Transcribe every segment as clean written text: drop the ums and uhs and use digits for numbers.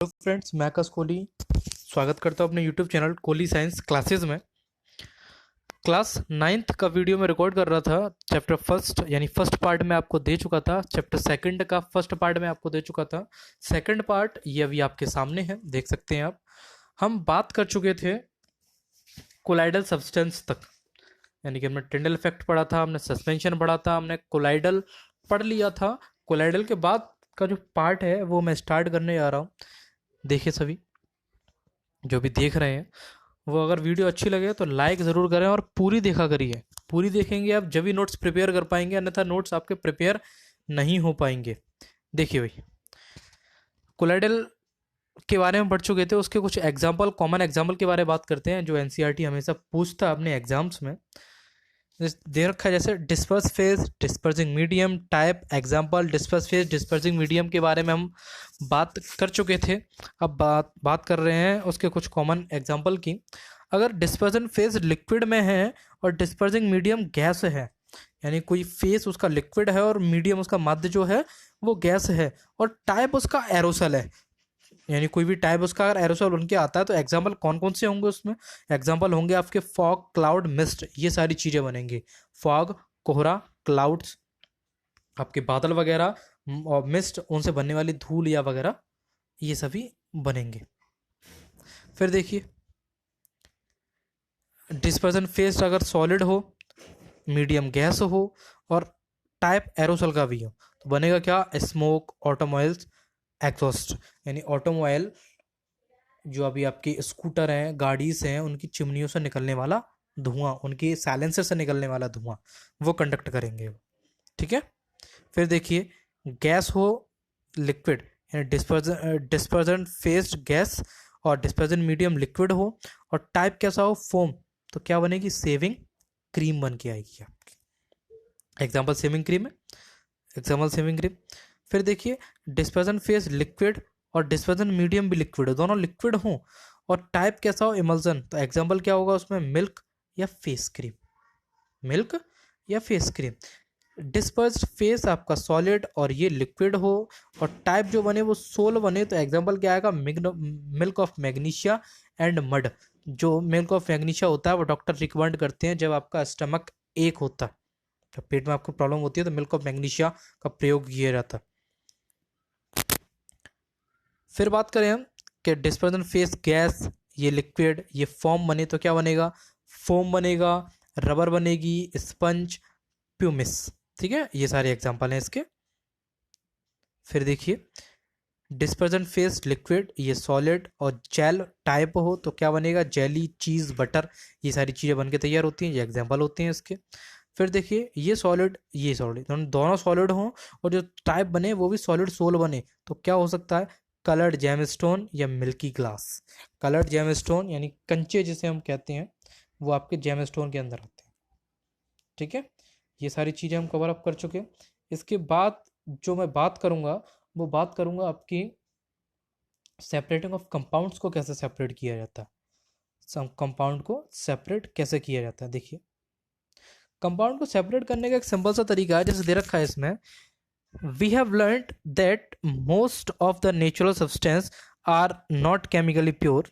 Hello friends, मैं आकाश कोहली स्वागत करता हूँ अपने YouTube channel Kohli science classes में। क्लास नाइन्थ का वीडियो में रिकॉर्ड कर रहा था। चैप्टर फर्स्ट यानी फर्स्ट पार्ट में आपको दे चुका था। चैप्टर सेकंड का फर्स्ट पार्ट में आपको दे चुका था। सेकंड पार्ट ये अभी आपके सामने है, देख सकते हैं आप। हम बात कर चुके थे कोलाइडल सब्सटेंस तक, यानी कि हमने टिंडल इफेक्ट पढ़ा था, हमने सस्पेंशन पढ़ा था, हमने कोलाइडल पढ़ लिया था। कोलाइडल के बाद का जो पार्ट है वो मैं स्टार्ट करने जा रहा हूँ। देखिए सभी जो भी देख रहे हैं वो, अगर वीडियो अच्छी लगे तो लाइक ज़रूर करें और पूरी देखा करिए। पूरी देखेंगे आप जब भी नोट्स प्रिपेयर कर पाएंगे, अन्यथा नोट्स आपके प्रिपेयर नहीं हो पाएंगे। देखिए भाई, कोलाइडल के बारे में पढ़ चुके थे, उसके कुछ एग्जाम्पल, कॉमन एग्जाम्पल के बारे में बात करते हैं जो एनसीईआरटी हमेशा पूछता है अपने एग्जाम्स में। दे रखा है जैसे disperse phase, dispersing medium, type, example. Disperse phase, dispersing medium के बारे में हम बात कर चुके थे। अब बात कर रहे हैं उसके कुछ कॉमन एग्जाम्पल की। अगर डिस्पर्सन फेज लिक्विड में है और डिस्पर्सिंग मीडियम गैस है, यानी कोई फेस उसका लिक्विड है और मीडियम उसका माध्य जो है वो गैस है, और टाइप उसका एरोसल है, यानी कोई भी टाइप उसका अगर एरोसोल बन के आता है, तो एग्जाम्पल कौन कौन से होंगे उसमें? एग्जाम्पल होंगे आपके फॉग, क्लाउड, मिस्ट, ये सारी चीज़ें बनेंगी। फॉग, कोहरा, क्लाउड्स, आपके बादल वगैरह, और मिस्ट, उनसे बनने वाली धूल या वगैरह, ये सभी बनेंगे। फिर देखिए, डिस्पर्सन फेज अगर सॉलिड हो, मीडियम गैस हो और टाइप एरोसोल का भी हो, तो बनेगा क्या? स्मोक, ऑटोमोबाइल्स, एग्जॉस्ट, यानी ऑटोमोबाइल जो अभी आपके स्कूटर हैं, गाड़ीज हैं, उनकी चिमनियों से निकलने वाला धुआं, उनकी साइलेंसर से निकलने वाला धुआं, वो कंडक्ट करेंगे। ठीक है। फिर देखिए, गैस हो, लिक्विड, यानी डिस्पर्जन फेस्ड गैस और डिस्पर्जन मीडियम लिक्विड हो, और टाइप कैसा हो? फोम, तो क्या बनेगी? सेविंग क्रीम बन के आएगी आपकी। एग्जाम्पल सेविंग क्रीम है, एग्जाम्पल सेविंग क्रीम। फिर देखिए, डिस्पर्जन फेज लिक्विड और डिस्पर्जन मीडियम भी लिक्विड हो, दोनों लिक्विड हो, और टाइप कैसा हो? इमल्सन, तो एग्जाम्पल क्या होगा उसमें? मिल्क या फेस क्रीम, मिल्क या फेस क्रीम। डिस्पर्स्ड फेस आपका सॉलिड और ये लिक्विड हो, और टाइप जो बने वो सोल बने, तो एग्जाम्पल क्या आएगा? Milk of magnesia and mud. जो मिल्क ऑफ मैग्नीशिया होता है वो डॉक्टर रिकमेंड करते हैं जब आपका स्टमक एक होता है, जब पेट में आपको प्रॉब्लम होती है, तो मिल्क ऑफ मैग्नीशिया का प्रयोग किया जाता है। फिर बात करें हम कि डिस्पर्सन फेस गैस, ये लिक्विड, ये फॉर्म बने, तो क्या बनेगा? फोम बनेगा, रबर बनेगी, स्पंज, प्यूमिस। ठीक है, ये सारे एग्जांपल हैं इसके। फिर देखिए, डिस्पर्सन फेस लिक्विड, ये सॉलिड और जेल टाइप हो, तो क्या बनेगा? जेली, चीज़, बटर, ये सारी चीज़ें बनके तैयार होती हैं, ये एग्जाम्पल होते हैं इसके। फिर देखिए, ये सॉलिड, ये सॉलिड, दोनों सॉलिड हों और जो टाइप बने वो भी सॉलिड सोल बने, तो क्या हो सकता है? कलर्ड जेमस्टोन या मिल्की ग्लास। कलर्ड जेमस्टोन यानी कंचे जिसे हम कहते हैं, वो आपके जेमस्टोन के अंदर आते हैं। ठीक है, ये सारी चीज़ें हम कवर अप कर चुके हैं। इसके बाद जो मैं बात करूँगा वो बात करूँगा आपकी सेपरेटिंग ऑफ कंपाउंड्स को कैसे सेपरेट किया जाता है। सब कंपाउंड को सेपरेट कैसे किया जाता है? देखिए, कंपाउंड को सेपरेट करने का एक सिंपल सा तरीका है, जैसे दे रखा है इसमें। We have learned that most of the natural substance are not chemically pure.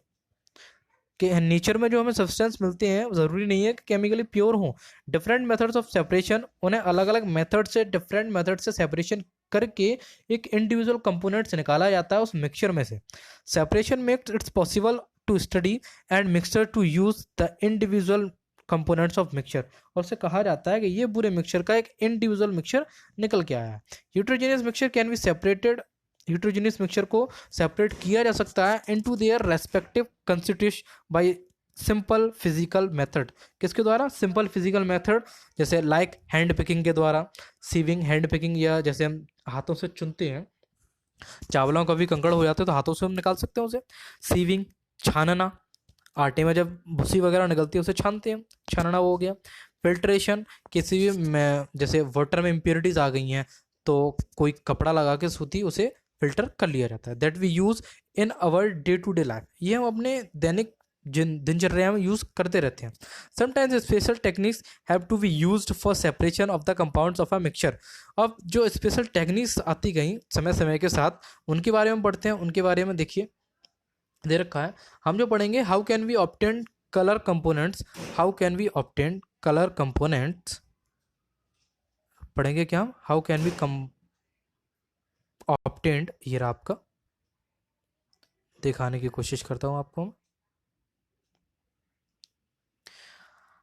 कि नेचर में जो हमें सब्सटेंस मिलते हैं ज़रूरी नहीं है कि केमिकली प्योर हों। डिफरेंट मेथड्स ऑफ सेपरेशन, उन्हें अलग अलग मेथड से, डिफरेंट मेथड से सेपरेशन करके एक इंडिविजुअल कंपोनेंट से निकाला जाता है उस मिक्सचर में से। Separation makes its possible to study and mixture to use the individual components of mixture, और उसे कहा जाता है कि ये पूरे मिक्सचर का एक इंडिविजुअल मिक्सचर निकल के आया है। Heterogeneous mixture can be separated, heterogeneous mixture को सेपरेट किया जा सकता है into their respective constitution by simple physical method. किसके द्वारा? सिंपल फिजिकल मेथड, जैसे लाइक हैंड पिकिंग के द्वारा, सीविंग, हैंड पिकिंग, या जैसे हम हाथों से चुनते हैं, चावलों का भी कंकड़ हो जाते हैं तो हाथों से हम निकाल सकते हैं उसे। सीविंग, छानना, आटे में जब भूसी वगैरह निकलती है उसे छानते हैं, छानना वो हो गया। फिल्ट्रेशन, किसी भी जैसे वाटर में इम्प्योरिटीज आ गई हैं तो कोई कपड़ा लगा के सूती उसे फिल्टर कर लिया जाता है। That we use in our day to day life, ये हम अपने दैनिक दिनचर्या में यूज़ करते रहते हैं। Sometimes special techniques have to be used for separation of the compounds of a mixture. अब जो स्पेशल टेक्निक्स आती गई समय समय के साथ, उनके बारे में पढ़ते हैं। उनके बारे में देखिए, दे रखा है। हम जो पढ़ेंगे how can we obtain colour components, how can we obtain colour components, पढ़ेंगे क्या हम, how can we come obtained, ये रहा आपका, दिखाने की कोशिश करता हूँ आपको।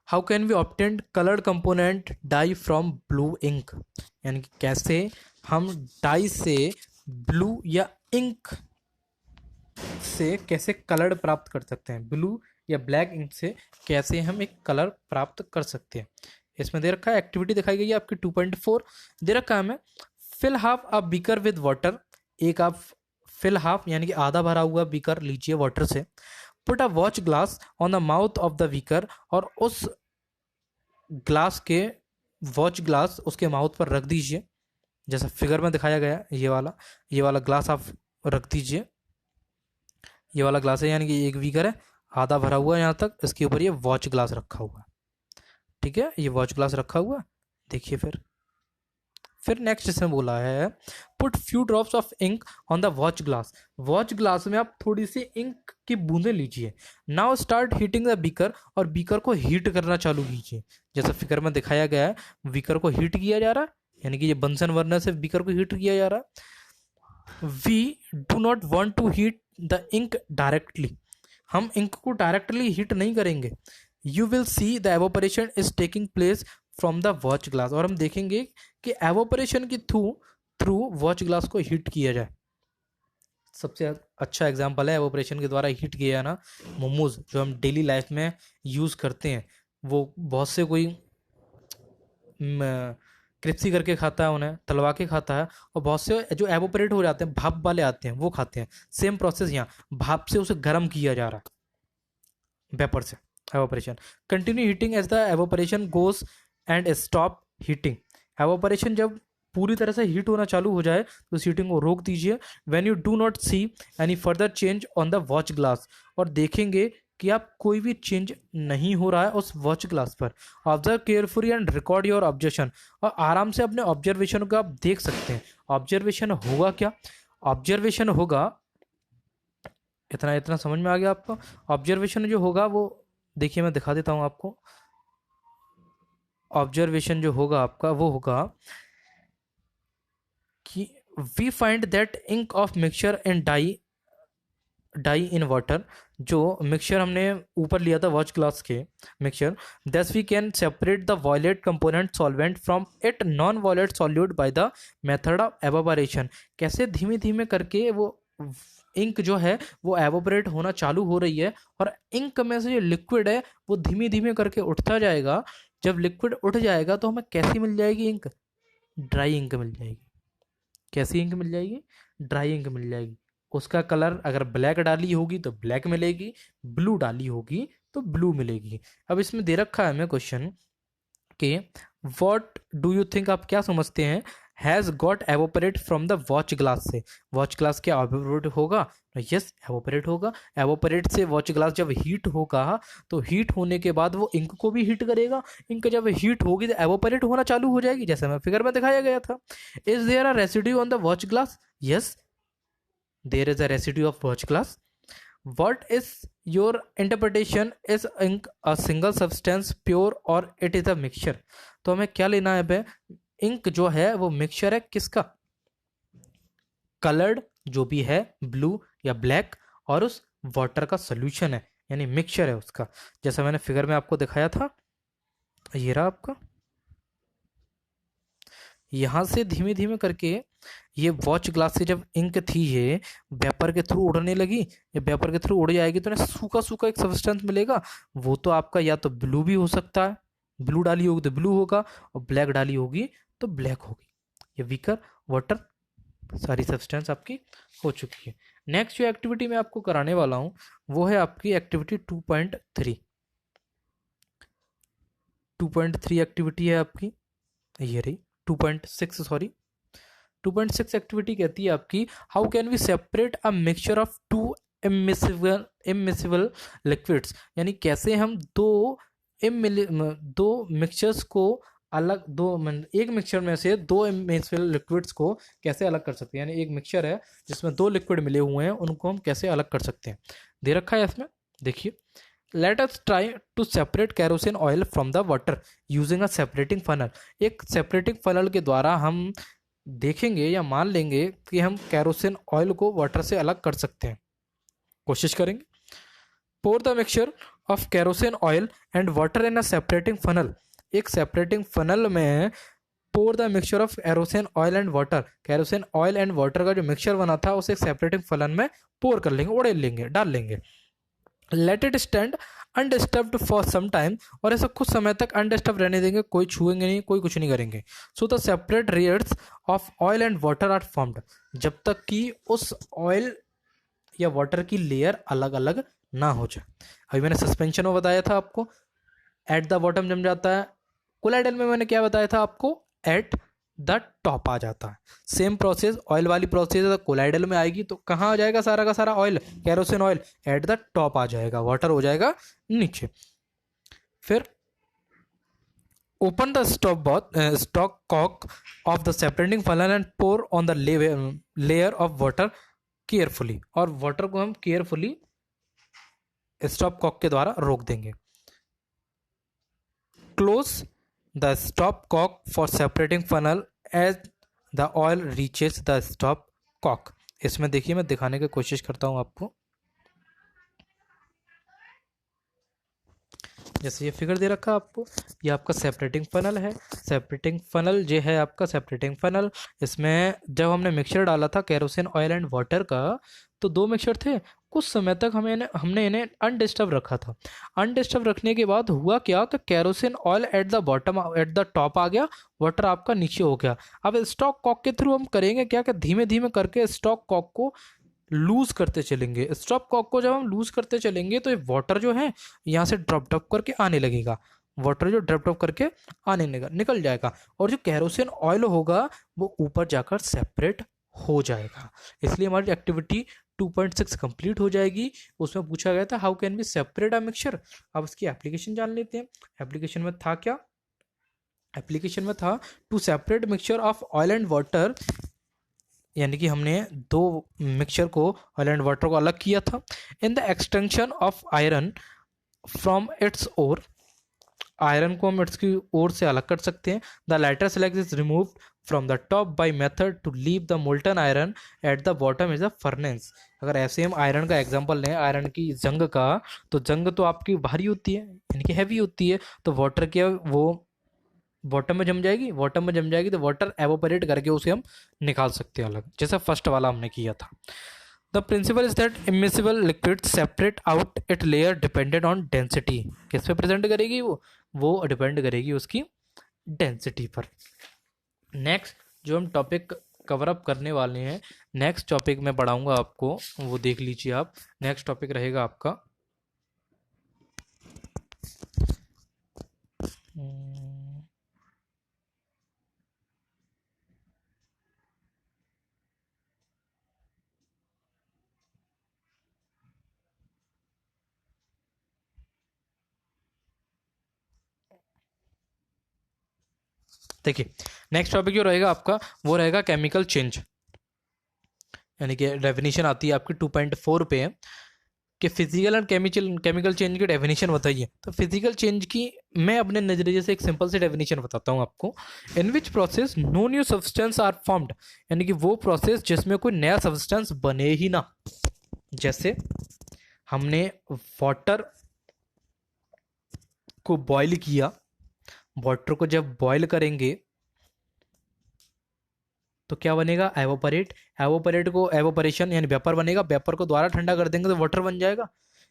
How can we obtain coloured component dye from blue ink, यानी कि कैसे हम डाई से ब्लू या इंक से कैसे कलर प्राप्त कर सकते हैं, ब्लू या ब्लैक इंक से कैसे हम एक कलर प्राप्त कर सकते हैं। इसमें दे रखा है, एक्टिविटी दिखाई गई है आपकी 2.4, दे रखा है हमें fill half a beaker with water, एक आप फिल हाफ यानी कि आधा भरा हुआ बीकर लीजिए वाटर से, put a watch glass on the mouth of the beaker, और उस ग्लास के वॉच ग्लास उसके माउथ पर रख दीजिए, जैसा फिगर में दिखाया गया है। ये वाला ग्लास आप रख दीजिए, ये वाला ग्लास है यानी कि एक बीकर है, आधा भरा हुआ है यहाँ तक, इसके ऊपर ये वॉच ग्लास रखा हुआ है, ठीक है, ये वॉच ग्लास रखा हुआ है। देखिए फिर नेक्स्ट इसमें बोला है put few drops of ink on the watch glass, watch glass में आप थोड़ी सी इंक की बूंदें लीजिए। Now start heating the beaker, और बीकर को हीट करना चालू कीजिए, जैसा फिगर में दिखाया गया है, बीकर को हीट किया जा रहा है, यानी कि ये बंसन बर्नर से बीकर को हीट किया जा रहा है। We do not want to heat the ink directly, हम इंक को डायरेक्टली हीट नहीं करेंगे। You will see the evaporation is taking place from the watch glass, और हम देखेंगे कि एवोपरेशन के थ्रू वॉच ग्लास को हीट किया जाए। सबसे अच्छा एग्जांपल है एवोपरेशन के द्वारा हीट किया है ना, मोमोज जो हम डेली लाइफ में यूज़ करते हैं, वो बहुत से कोई क्रिप्सी करके खाता है, उन्हें तलवा के खाता है, और बहुत से जो एवोपरेट हो जाते हैं भाप वाले आते हैं वो खाते हैं। सेम प्रोसेस यहाँ, भाप से उसे गर्म किया जा रहा है वेपर से, evaporation. Continue heating as the evaporation goes and stop heating, evaporation जब पूरी तरह से हीट होना चालू हो जाए तो उस हीटिंग को रोक दीजिए। When you do not see any further change on the watch glass, और देखेंगे कि आप कोई भी चेंज नहीं हो रहा है उस वॉच ग्लास पर। Observe carefully and record your observation, और आराम से अपने ऑब्जर्वेशन को आप देख सकते हैं। ऑब्जर्वेशन होगा क्या, ऑब्जर्वेशन होगा, इतना इतना समझ में आ गया आपको। ऑब्जर्वेशन जो होगा वो देखिए मैं दिखा देता हूँ आपको। ऑब्जर्वेशन जो होगा आपका वो होगा कि we find that ink of mixture and dye in water, जो मिक्सचर हमने ऊपर लिया था वॉच ग्लास के mixture, thus we can separate the violet component solvent from it non violet solute by the method of evaporation, कैसे धीमे धीमे करके वो इंक जो है वो एवोपरेट होना चालू हो रही है, और इंक में से जो लिक्विड है वो धीमे धीमे करके उठता जाएगा। जब लिक्विड उठ जाएगा तो हमें कैसी मिल जाएगी इंक, ड्राई इंक मिल जाएगी। कैसी इंक मिल जाएगी, ड्राई इंक मिल जाएगी। उसका कलर अगर ब्लैक डाली होगी तो ब्लैक मिलेगी, ब्लू डाली होगी तो ब्लू मिलेगी। अब इसमें दे रखा है हमें क्वेश्चन कि व्हाट डू यू थिंक, आप क्या समझते हैं, has got evaporate from the watch glass से, वॉच ग्लास क्या एवोपरेट होगा, यस एवोपरेट होगा। एवोपरेट से वॉच ग्लास जब हीट होगा तो हीट होने के बाद वो इंक को भी हीट करेगा, इंक जब हीट होगी तो एवोपरेट होना चालू हो जाएगी, जैसे मैं फिगर में दिखाया गया था। Is there a residue on the watch glass, yes there is a residue of watch glass. What is your interpretation, is ink a single substance pure or it is a mixture? तो हमें क्या लेना है भाई, ink जो है वो mixture है किसका, कलर्ड जो भी है ब्लू या ब्लैक, और उस वाटर का सोल्यूशन है यानी मिक्सचर है उसका, जैसा मैंने फिगर में आपको दिखाया था। ये रहा आपका, यहाँ से धीमे धीमे करके ये वॉच ग्लास से जब इंक थी ये वेपर के थ्रू उड़ने लगी, ये वेपर के थ्रू उड़ जाएगी तो ना सूखा सूखा एक सब्सटेंस मिलेगा, वो तो आपका या तो ब्लू भी हो सकता है, ब्लू डाली होगी तो ब्लू होगा, और ब्लैक डाली होगी तो ब्लैक होगी। ये बीकर वाटर सारी सब्सटेंस आपकी हो चुकी है। नेक्स्ट जो एक्टिविटी मैं आपको कराने वाला हूँ वो है आपकी एक्टिविटी 2.3। 2.3 एक्टिविटी है आपकी, ये रही 2.6 सॉरी 2.6 एक्टिविटी कहती है आपकी how can we separate a mixture of two immiscible liquids, यानी कैसे हम दो मिक्सचर्स को अलग, एक मिक्सचर में से दो इमिसिबल लिक्विड्स को कैसे अलग कर सकते हैं, यानी एक मिक्सचर है जिसमें दो लिक्विड मिले हुए हैं उनको हम कैसे अलग कर सकते हैं। दे रखा है इसमें, देखिए, let us try to separate kerosene oil from the water using a separating funnel. एक सेपरेटिंग फनल के द्वारा हम देखेंगे या मान लेंगे कि हम कैरोसिन ऑयल को वाटर से अलग कर सकते हैं, कोशिश करेंगे। Pour the mixture of kerosene oil and water in a separating funnel. एक सेपरेटिंग फनल में pour the mixture of kerosene oil and water, kerosene oil and water का जो मिक्सचर बना था उसे सेपरेटिंग फनल में पोर कर लेंगे, उड़ेल लेंगे, डाल लेंगे। Let it stand undisturbed for some time, और ऐसा कुछ समय तक अनडिस्टर्ब रहने देंगे, कोई छुएंगे नहीं, कोई कुछ नहीं करेंगे। So the separate layers of oil and water are formed, जब तक कि उस ऑयल या वाटर की लेयर अलग अलग ना हो जाए। अभी मैंने सस्पेंशन में बताया था आपको एट द बॉटम जम जाता है, कोलाइडल में मैंने क्या बताया था आपको, एट द टॉप आ जाता है। सेम प्रोसेस ऑयल वाली प्रोसेस कोलाइडल में आएगी तो कहाँ आ जाएगा सारा का सारा oil, kerosene oil at the top आ जाएगा, वाटर हो जाएगा नीचे। फिर open the stopcock of the separating funnel and pour on the layer of water carefully, और वाटर को हम केयरफुली स्टॉप कॉक के द्वारा रोक देंगे। Close the stopcock for separating funnel as the oil reaches the stopcock. इसमें देखिए मैं दिखाने की कोशिश करता हूं आपको, जैसे ये फिगर दे रखा है आपको, ये आपका सेपरेटिंग फनल है। सेपरेटिंग फनल ये है आपका सेपरेटिंग फनल। इसमें जब हमने मिक्सचर डाला था कैरोसिन ऑयल एंड वाटर का, तो दो मिक्सचर थे, कुछ समय तक हमने इन्हें अनडिस्टर्ब रखा था। अनडिस्टर्ब रखने के बाद हुआ क्या कि kerosene oil at the bottom, at the top आ गया, वाटर आपका नीचे हो गया। अब स्टॉक कॉक के थ्रू हम करेंगे क्या कि धीमे धीमे करके स्टॉक कॉक को लूज करते चलेंगे। स्टॉप कॉक को जब हम लूज करते चलेंगे तो ये वाटर जो है यहाँ से ड्रॉप ड्रॉप करके आने लगेगा, वाटर जो ड्रॉप ड्रॉप करके आने निकल जाएगा, और जो कैरोसिन ऑयल होगा वो ऊपर जाकर सेपरेट हो जाएगा। इसलिए हमारी एक्टिविटी 2.6 कंप्लीट हो जाएगी। उसमें पूछा गया था how can be separate a mixture. अब इसकी एप्लीकेशन जान लेते हैं। एप्लीकेशन में था क्या, एप्लीकेशन में था to separate mixture of oil and water, यानी कि हमने दो मिक्सचर को ऑयल एंड वाटर को अलग किया था। In the extension of iron from its ore, iron को हम इसकी ओर से अलग कर सकते हैं। The lighter slag is removed from the top by method to leave the molten iron at the bottom is a furnace. अगर ऐसे हम आयरन का एग्जांपल लें, आयरन की जंग का, तो जंग तो आपकी भारी होती है यानी कि हैवी होती है, तो वाटर के वो बॉटम में जम जाएगी, बॉटम में जम जाएगी तो वाटर एवोपरेट करके उसे हम निकाल सकते हैं अलग, जैसा फर्स्ट वाला हमने किया था। The principle is that immiscible liquid separate out it layer dependent on density. किस पे प्रेजेंट करेगी वो डिपेंड करेगी उसकी डेंसिटी पर। नेक्स्ट जो हम टॉपिक कवर अप करने वाले हैं, नेक्स्ट टॉपिक मैं पढ़ाऊंगा आपको, वो देख लीजिए आप। नेक्स्ट टॉपिक रहेगा आपका देखिए, नेक्स्ट टॉपिक जो रहेगा आपका वो रहेगा केमिकल चेंज, यानी कि डेफिनेशन आती है आपकी 2.4 पे है कि फिजिकल एंड केमिकल चेंज की डेफिनेशन बताइए। तो फिजिकल चेंज की मैं अपने नजरिए से एक सिंपल सी डेफिनेशन बताता हूँ आपको। In which process no new substance are formed, यानी कि वो प्रोसेस जिसमें कोई नया सब्सटेंस बने ही ना। जैसे हमने वाटर को बॉयल किया, वाटर को जब बॉयल करेंगे तो क्या बनेगा, एवोपरेट। एवोपरेट को एवोपरेशन यानी वेपर बनेगा, वेपर को द्वारा ठंडा कर देंगे तो वाटर बन जाएगा।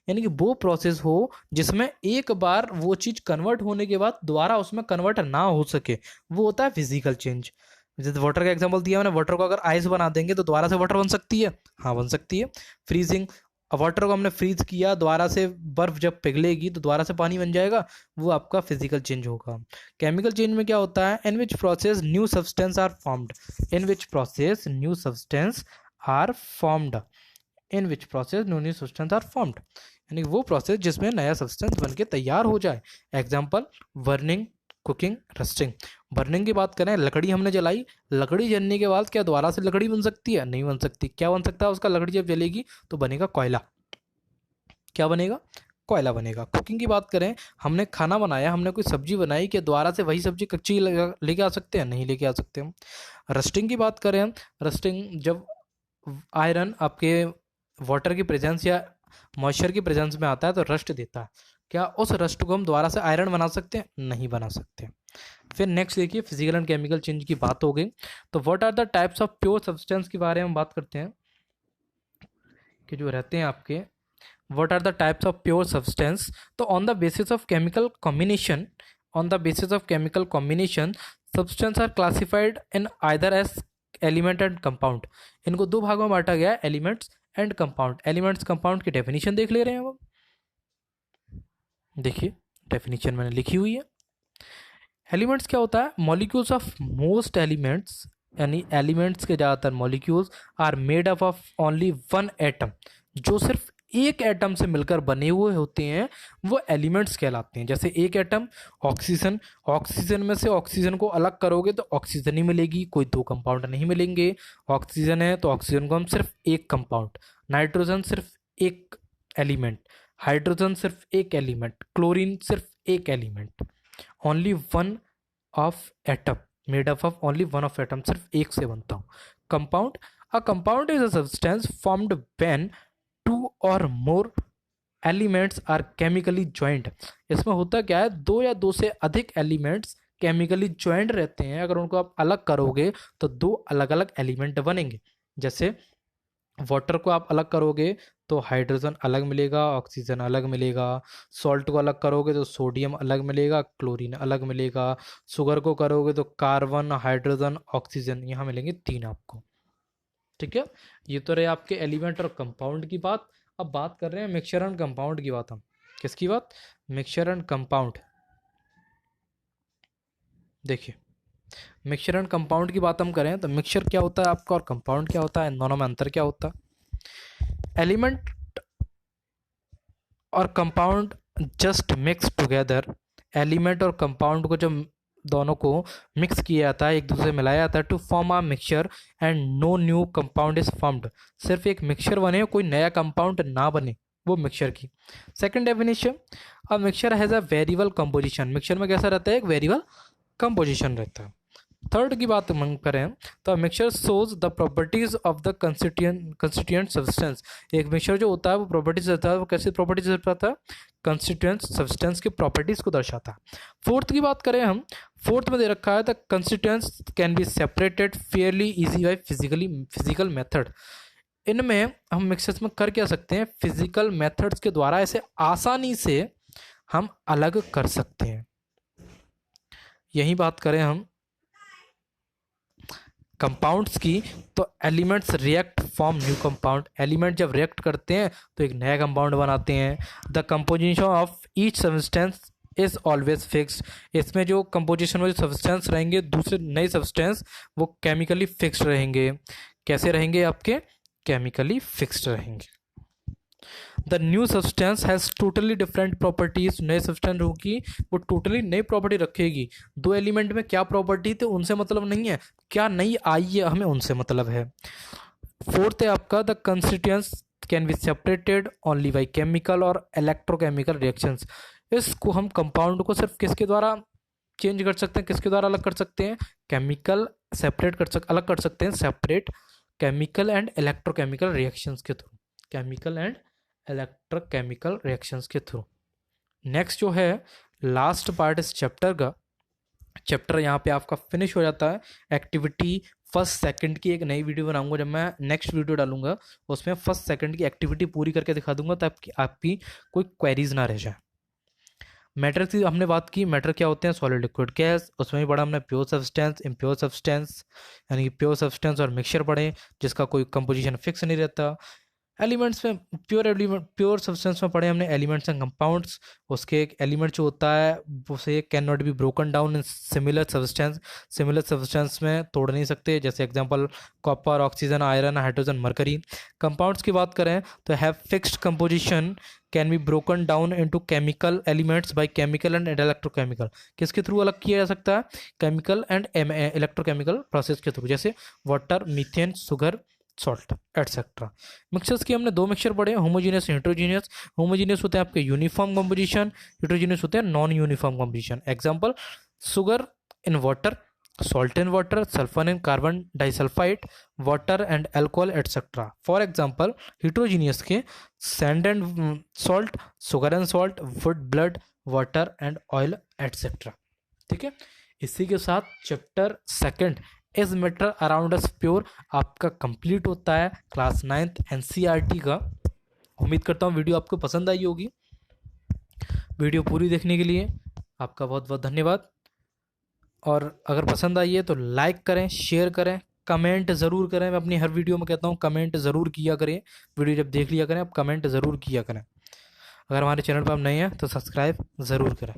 यानी कि वो प्रोसेस हो जिसमें एक बार वो चीज कन्वर्ट होने के बाद दोबारा उसमें कन्वर्ट ना हो सके, वो होता है फिजिकल चेंज। जैसे वाटर का एग्जांपल दिया मैंने, वाटर को अगर आइस बना देंगे तो दोबारा से वाटर बन सकती है, हाँ बन सकती है। फ्रीजिंग, वाटर को हमने फ्रीज किया, दोबारा से बर्फ जब पिघलेगी तो दोबारा से पानी बन जाएगा, वो आपका फिजिकल चेंज होगा। केमिकल चेंज में क्या होता है, in which process new substance are formed, in which process new substance are formed, in which process new substance are formed, यानी वो प्रोसेस जिसमें नया सब्सटेंस बनके तैयार हो जाए। Example burning, cooking, rusting. Burning की बात करें, लकड़ी हमने जलाई, लकड़ी जलने के बाद क्या दोबारा से लकड़ी बन सकती है, नहीं बन सकती। क्या बन सकता है उसका, लकड़ी जब जलेगी तो बनेगा कोयला। क्या बनेगा? कोयला बनेगा। कुकिंग की बात करें, हमने खाना बनाया, हमने कोई सब्जी बनाई, कि दोबारा से वही सब्जी कच्ची लेके आ सकते हैं? नहीं लेके आ सकते हम। रस्टिंग की बात करें हम, रस्टिंग जब आयरन आपके वाटर की प्रेजेंस या मॉइस्चर की प्रेजेंस में आता है तो रस्ट देता है। क्या उस रस्ट को हम दोबारा से आयरन बना सकते हैं? नहीं बना सकते। फिर नेक्स्ट देखिए, फिजिकल एंड केमिकल चेंज की बात हो गई। तो what are the types of pure substance के बारे में बात करते हैं, कि जो रहते हैं आपके, what are the types of pure substance? तो on the basis of chemical combination, on the basis of chemical combination, substance are classified in either as element and compound। इनको दो भागों में बांटा गया है, elements and compound. Elements compound की definition देख ले रहे हैं अब। देखिए डेफिनेशन मैंने लिखी हुई है। एलिमेंट्स क्या होता है? मॉलिक्यूल्स ऑफ मोस्ट एलिमेंट्स, यानी एलिमेंट्स के ज़्यादातर molecules are made up of only one atom. जो सिर्फ एक एटम से मिलकर बने हुए होते हैं वो एलिमेंट्स कहलाते हैं। जैसे एक एटम ऑक्सीजन, ऑक्सीजन में से ऑक्सीजन को अलग करोगे तो ऑक्सीजन ही मिलेगी, कोई दो कंपाउंड नहीं मिलेंगे। ऑक्सीजन है तो ऑक्सीजन को हम सिर्फ एक कंपाउंड, नाइट्रोजन सिर्फ एक एलिमेंट, हाइड्रोजन सिर्फ एक एलिमेंट, क्लोरीन सिर्फ एक element. Only one of atom, made up of only one of atom, सिर्फ एक से बनता हूँ। Compound, a compound is a substance formed when two or more elements are chemically joined. इसमें होता क्या है, दो या दो से अधिक एलिमेंट्स केमिकली ज्वाइंट रहते हैं। अगर उनको आप अलग करोगे तो दो अलग अलग एलिमेंट बनेंगे। जैसे वाटर को आप अलग करोगे तो हाइड्रोजन अलग मिलेगा, ऑक्सीजन अलग मिलेगा। सॉल्ट को अलग करोगे तो सोडियम अलग मिलेगा, क्लोरीन अलग मिलेगा। शुगर को करोगे तो कार्बन, हाइड्रोजन, ऑक्सीजन, यहाँ मिलेंगे तीन आपको। ठीक है, ये तो रहे आपके एलिमेंट और कंपाउंड की बात। अब बात कर रहे हैं मिक्सचर एंड कंपाउंड की बात। हम किसकी बात? Mixture and compound. देखिए मिक्सचर एंड कंपाउंड की बात हम करें तो मिक्सचर क्या होता है आपका और कंपाउंड क्या होता है, इन दोनों में अंतर क्या होता है? एलिमेंट और compound just mix together. Element और कंपाउंड को जब दोनों को मिक्स किया जाता है, एक दूसरे से मिलाया जाता है, to form a mixture and no new compound is formed. सिर्फ एक मिक्सचर बने, कोई नया कंपाउंड ना बने, वो मिक्सचर की। Second definition, a mixture has a variable composition. Mixture में कैसा रहता है? एक वेरिएबल कंपोजिशन रहता है। थर्ड की बात हम करें तो mixture shows the properties of the constituent substance. एक मिक्सचर जो होता है वो प्रॉपर्टीज रहता है, वो कैसी प्रॉपर्टीज रहता है? कंस्टिट्यूएंट सब्सटेंस की प्रॉपर्टीज को दर्शाता है। फोर्थ की बात करें हम, फोर्थ में दे रखा है the constituents can be separated Fairlie easy by physical method. इनमें हम मिक्सचर्स में कर क्या सकते हैं? फिजिकल मेथड्स के द्वारा ऐसे आसानी से हम अलग कर सकते हैं। यही बात करें हम कंपाउंड्स की तो elements react form new compound. Element जब रिएक्ट करते हैं तो एक नया कंपाउंड बनाते हैं। The composition of each substance is always fixed. इसमें जो कंपोजिशन में जो सब्सटेंस रहेंगे, दूसरे नए सब्सटेंस, वो केमिकली फिक्स्ड रहेंगे। कैसे रहेंगे आपके? केमिकली फिक्स्ड रहेंगे। The new substance has totally different properties. नए सब्सटेंस होगी वो टोटली नई प्रॉपर्टी रखेगी। दो एलिमेंट में क्या प्रॉपर्टी थी उनसे मतलब नहीं है, क्या नई आई है हमें उनसे मतलब है। फोर्थ है आपका the constituents can be separated only by chemical और इलेक्ट्रोकेमिकल रिएक्शंस। इसको हम कंपाउंड को सिर्फ किसके द्वारा चेंज कर सकते हैं, किसके द्वारा अलग कर सकते हैं? केमिकल अलग कर सकते हैं, separate chemical and electrochemical reactions के through. Chemical and electrochemical reactions के थ्रू। नेक्स्ट जो है लास्ट पार्ट इस चैप्टर का, चैप्टर यहाँ पे आपका फिनिश हो जाता है। एक्टिविटी फर्स्ट सेकंड की एक नई वीडियो बनाऊंगा, जब मैं नेक्स्ट वीडियो डालूंगा उसमें फर्स्ट सेकंड की एक्टिविटी पूरी करके दिखा दूंगा ताकि आपकी कोई क्वेरीज ना रह जाए। मैटर की हमने बात की, मैटर क्या होते हैं? Solid, liquid, gas. उसमें भी पढ़ा हमने प्योर सब्सटेंस, इम्प्योर सब्सटेंस, यानी कि प्योर सब्सटेंस और मिक्सचर पढ़े जिसका कोई कंपोजिशन फिक्स नहीं रहता। एलिमेंट्स में प्योर सब्सटेंस में पढ़े हमने एलिमेंट्स एंड कंपाउंड्स। उसके एक एलिमेंट जो होता है उसे can not be broken down in similar substance. Similar substance में तोड़ नहीं सकते, जैसे example copper, oxygen, iron, hydrogen, mercury. Compounds की बात करें तो have fixed composition, can be broken down into chemical elements by chemical and electrochemical. किसके थ्रू अलग किया जा सकता है? केमिकल एंड इलेक्ट्रोकेमिकल प्रोसेस के थ्रू, जैसे water, methane, sugar, salt etcetera. Mixtures की हमने दो मिक्सचर पढ़े, होमोजीनियस हेट्रोजीनियस। होमोजीनियस होते हैं आपके यूनिफॉर्म कंपोजिशन, हेट्रोजीनियस होते हैं non uniform composition. Example sugar in water, salt in water, sulfur in carbon disulfide, water and alcohol etc. For example heterogeneous के sand and salt, sugar and salt, wood, blood, water and oil etc. ठीक है, इसी के साथ chapter second is matter around us pure आपका complete होता है class 9th NCERT का। उम्मीद करता हूँ वीडियो आपको पसंद आई होगी। वीडियो पूरी देखने के लिए आपका बहुत बहुत धन्यवाद। और अगर पसंद आई है तो लाइक करें, शेयर करें, कमेंट ज़रूर करें। मैं अपनी हर वीडियो में कहता हूँ कमेंट ज़रूर किया करें। वीडियो जब देख लिया करें आप कमेंट ज़रूर किया करें। अगर हमारे चैनल पर आप नए हैं तो सब्सक्राइब ज़रूर करें।